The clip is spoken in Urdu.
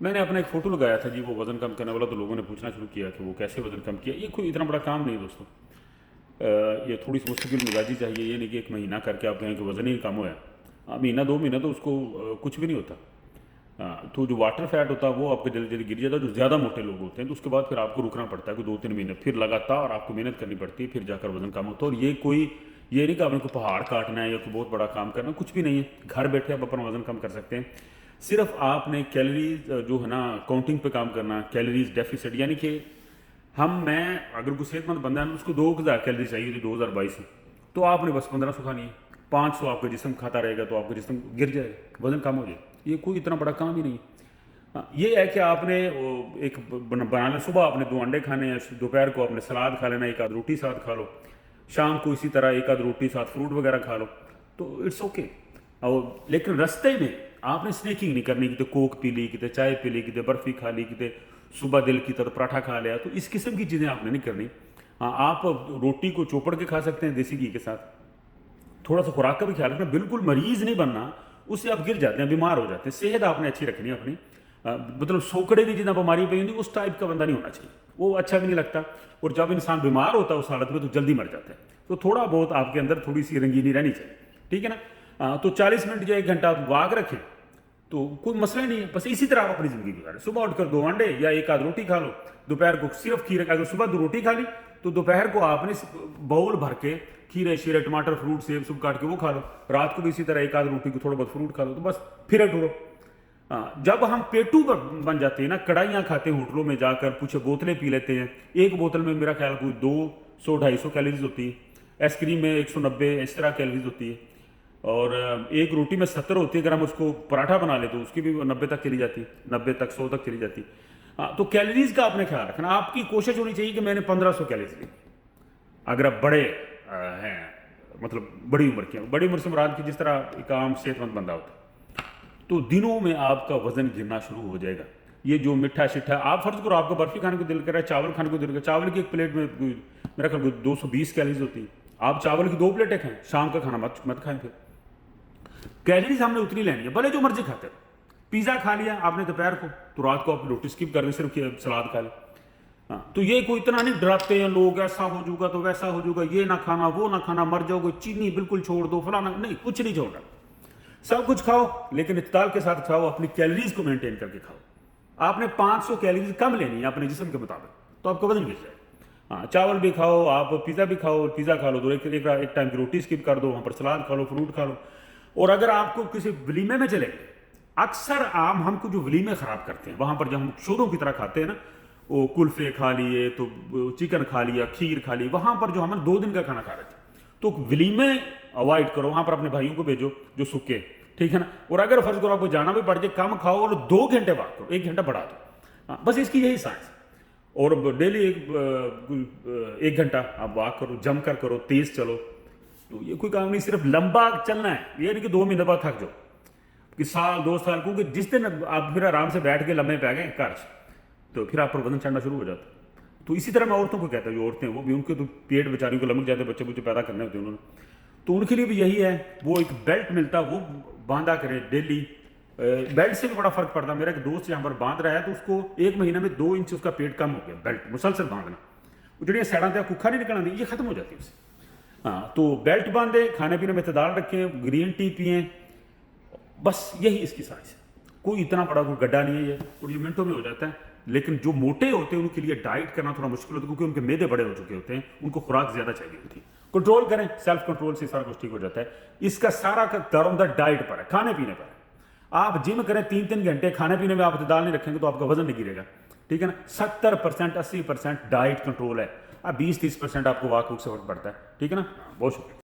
میں نے اپنا ایک فوٹو لگایا تھا جی، وہ وزن کم کرنے والا، تو لوگوں نے پوچھنا شروع کیا کہ وہ کیسے وزن کم کیا. یہ کوئی اتنا بڑا کام نہیں دوستوں. یہ تھوڑی سی مستقل مزاجی چاہیے. یہ نہیں کہ ایک مہینہ کر کے آپ کہیں کہ وزن ہی کم ہوا ہے. مہینہ دو مہینہ تو اس کو کچھ بھی نہیں ہوتا. تو جو واٹر فیٹ ہوتا ہے وہ آپ کے جلدی جلدی گر جاتا ہے. جو زیادہ موٹے لوگ ہوتے ہیں تو اس کے بعد پھر آپ کو رکنا پڑتا ہے کوئی 2-3 مہینے، پھر لگاتار آپ کو محنت کرنی پڑتی ہے، پھر جا کر وزن کم ہوتا ہے. اور یہ نہیں کہ آپ نے کوئی پہاڑ کاٹنا ہے یا کوئی بہت بڑا کام کرنا ہے، کچھ بھی نہیں ہے. گھر بیٹھے آپ اپنا وزن کم کر سکتے ہیں. صرف آپ نے کیلریز جو ہے نا کاؤنٹنگ پہ کام کرنا، کیلریز ڈیفیسٹ، یعنی کہ میں اگر کوئی صحت مند بندہ ہے اس کو 2000 کیلری چاہیے جو 2022 میں، تو آپ نے بس 1500 کھانی ہے. 500 آپ کا جسم کھاتا رہے گا تو آپ کا جسم گر جائے گا، وزن کم ہو جائے. یہ کوئی اتنا بڑا کام ہی نہیں ہے. یہ ہے کہ آپ نے ایک بنانا، صبح آپ نے 2 انڈے کھانے ہیں، دوپہر کو آپ نے سلاد کھا لینا، ایک آدھ روٹی ساتھ کھا لو، شام کو اسی طرح ایک آدھ روٹی ساتھ فروٹ وغیرہ کھا لو، تو اٹس اوکے. لیکن رستے میں آپ نے اسنیکنگ نہیں کرنی، کتے کوک پی لی، کتے چائے پی لی، کتے برفی کھا لی، کتے صبح دل کی طرح پراٹھا کھا لیا. تو اس قسم کی چیزیں آپ نے نہیں کرنی. آپ روٹی کو چوپڑ کے کھا سکتے ہیں دیسی گھی کے ساتھ. تھوڑا سا خوراک کا بھی خیال رکھنا، بالکل مریض نہیں بننا، اس سے آپ گر جاتے ہیں، بیمار ہو جاتے ہیں. صحت آپ نے اچھی رکھنی ہے اپنی. مطلب سوکڑے کی جتنا بیماری پہ ہوتی اس ٹائپ کا بندہ نہیں ہونا چاہیے، وہ اچھا بھی نہیں لگتا. اور جب انسان بیمار ہوتا ہے اس حالت میں تو جلدی مر جاتا ہے. تو تھوڑا بہت آپ کے اندر تھوڑی سی رنگینی رہنی چاہیے، ٹھیک ہے نا. تو 40 منٹ یا 1 گھنٹہ آپ واک رکھیں تو کوئی مسئلہ نہیں ہے. بس اسی طرح آپ اپنی زندگی گزاریں. صبح اٹھ کر 2 انڈے یا ایک آدھ روٹی کھا لو، دوپہر کو صرف کھیرے. اگر صبح 2 روٹی کھا لی تو دوپہر کو آپ نے باؤل بھر کے کھیرے شیرے ٹماٹر فروٹ سیب سب کاٹ کے وہ کھا لو. رات کو بھی اسی طرح ایک آدھ روٹی کو تھوڑا بہت فروٹ کھا لو، تو بس پھر ٹورو. جب ہم پیٹو بن جاتے ہیں نا، کڑھائیاں کھاتے ہیں ہوٹلوں میں جا کر، کچھ بوتلیں پی لیتے ہیں. ایک بوتل میں میرا خیال کوئی 200-250 کیلریز ہوتی ہے. آئس کریم میں 190 اس طرح کیلریز ہوتی ہے. اور ایک روٹی میں 70 ہوتی ہے. اگر ہم اس کو پراٹھا بنا لیں تو اس کی بھی 90 تک چلی جاتی ہے، 90 تک 100 تک چلی جاتی ہے. تو کیلریز کا آپ نے خیال رکھنا. آپ کی کوشش ہونی چاہیے کہ میں نے 1500 کیلریز لی. اگر آپ بڑے ہیں، مطلب بڑی عمر کے، بڑی عمر سے مراد کی جس طرح ایک عام صحت مند بندہ ہوتا ہے، تو دنوں میں آپ کا وزن گرنا شروع ہو جائے گا. یہ جو میٹھا شٹھا، آپ فرض کرو آپ کو برفی کھانے کو دل کر رہا ہے، چاول کھانے کو دل کر رہا ہے، چاول کی ایک پلیٹ میں میرا خیال 220 کیلریز ہوتی ہے. آپ چاول کی 2 پلیٹیں کھائیں، شام کا کھانا مت کھائیں. پھر کیلریز ہم نے اتنی لینی ہے، بھلے جو مرضی کھاتے. پیزا کھا لیا آپ نے دوپہر کو، تو رات کو آپ روٹی اسکپ کر دیں، صرف سلاد کھا لیں. تو یہ کوئی اتنا نہیں ڈراتے ہیں لوگ، ایسا ہو جائے گا تو ویسا ہو جائے گا، یہ نہ کھانا وہ نہ کھانا، مر جاؤ گے، چینی بالکل چھوڑ دو، فلانا. نہیں، کچھ نہیں چھوڑنا. سب کچھ کھاؤ لیکن اعتدال کے ساتھ کھاؤ. اپنی کیلریز کو مینٹین کر کے کھاؤ. آپ نے 500 کیلریز کم لینی ہے اپنے جسم کے مطابق، تو آپ کا وزن گر جائے. چاول بھی کھاؤ، آپ پیزا بھی کھاؤ، پیزا کھا لو تو ایک ٹائم کی روٹی اسکپ کر دو، وہاں پر سلاد کھا لو، فروٹ کھا لو. اور اگر آپ کو کسی ولیمے میں چلے گئے، اکثر عام ہم کو جو ولیمے خراب کرتے ہیں، وہاں پر جب ہم شوروں کی طرح کھاتے ہیں نا، وہ کلفے کھا لیے تو چکن کھا لیا، کھیر کھا لی، وہاں پر جو ہم 2 دن کا کھانا کھا رہے تھے. تو ولیمے اوائڈ کرو، وہاں پر اپنے بھائیوں کو بھیجو جو سکے، ٹھیک ہے نا. اور اگر فرض کرو آپ کو جانا بھی پڑ جائے، کم کھاؤ اور 2 گھنٹے واک کرو، 1 گھنٹہ بڑھا دو. بس اس کی یہی سائنس. اور ڈیلی 1 گھنٹہ آپ واک کرو، جم کر کرو، تیز چلو. تو یہ کوئی کام نہیں، صرف لمبا چلنا ہے. یہ نہیں کہ 2 مہینے بعد تھک جاؤ کہ سال 2 سال، کیونکہ جس دن آپ پھر آرام سے بیٹھ کے لمبے پہ گئے گھر، تو پھر آپ پر وزن چڑھنا شروع ہو جاتا ہے. تو اسی طرح میں عورتوں کو کہتا ہوں، جو عورتیں وہ بھی، ان کے تو پیٹ بیچاریوں کو لمک جاتے ہیں، بچے پیدا کرنے ہوتے ہیں انہوں نے، تو ان کے لیے بھی یہی ہے. وہ ایک بیلٹ ملتا ہے، وہ باندھا کرے ڈیلی. بیلٹ سے بھی بڑا فرق پڑتا ہے. میرا ایک دوست یہاں پر باندھ رہا ہے تو اس کو 1 مہینے میں 2 انچ اس کا پیٹ کم ہو گیا. بیلٹ مسلسل باندھنا، وہ جڑیاں سیڈاں تے ککھا نہیں نکلنا، یہ ختم ہو جاتی ہے اس سے. تو بیلٹ باندھیں، کھانے پینے میں اعتدال رکھیں، گرین ٹی پئیں. بس یہی اس کی سائنس ہے. کوئی اتنا بڑا کوئی گڈھا نہیں ہے یہ، اور یہ منٹوں میں ہو جاتا ہے. لیکن جو موٹے ہوتے ہیں ان کے لیے ڈائٹ کرنا تھوڑا مشکل ہوتا ہے، کیونکہ ان کے معدے بڑے ہو چکے ہوتے ہیں، ان کو خوراک زیادہ چاہیے ہوتی ہے. کنٹرول کریں، سیلف کنٹرول سے سارا کچھ ٹھیک ہو جاتا ہے. اس کا سارا دارومدار ڈائٹ پر ہے، کھانے پینے پر ہے. آپ جم کریں 3 گھنٹے، کھانے پینے میں آپ اعتدال نہیں رکھیں گے تو آپ کا وزن نہیں گرے گا، ٹھیک ہے نا. 70% 80% ڈائٹ کنٹرول ہے. 20-30% آپ کو واک سے فرق پڑتا ہے، ٹھیک ہے نا. بہت شکریہ.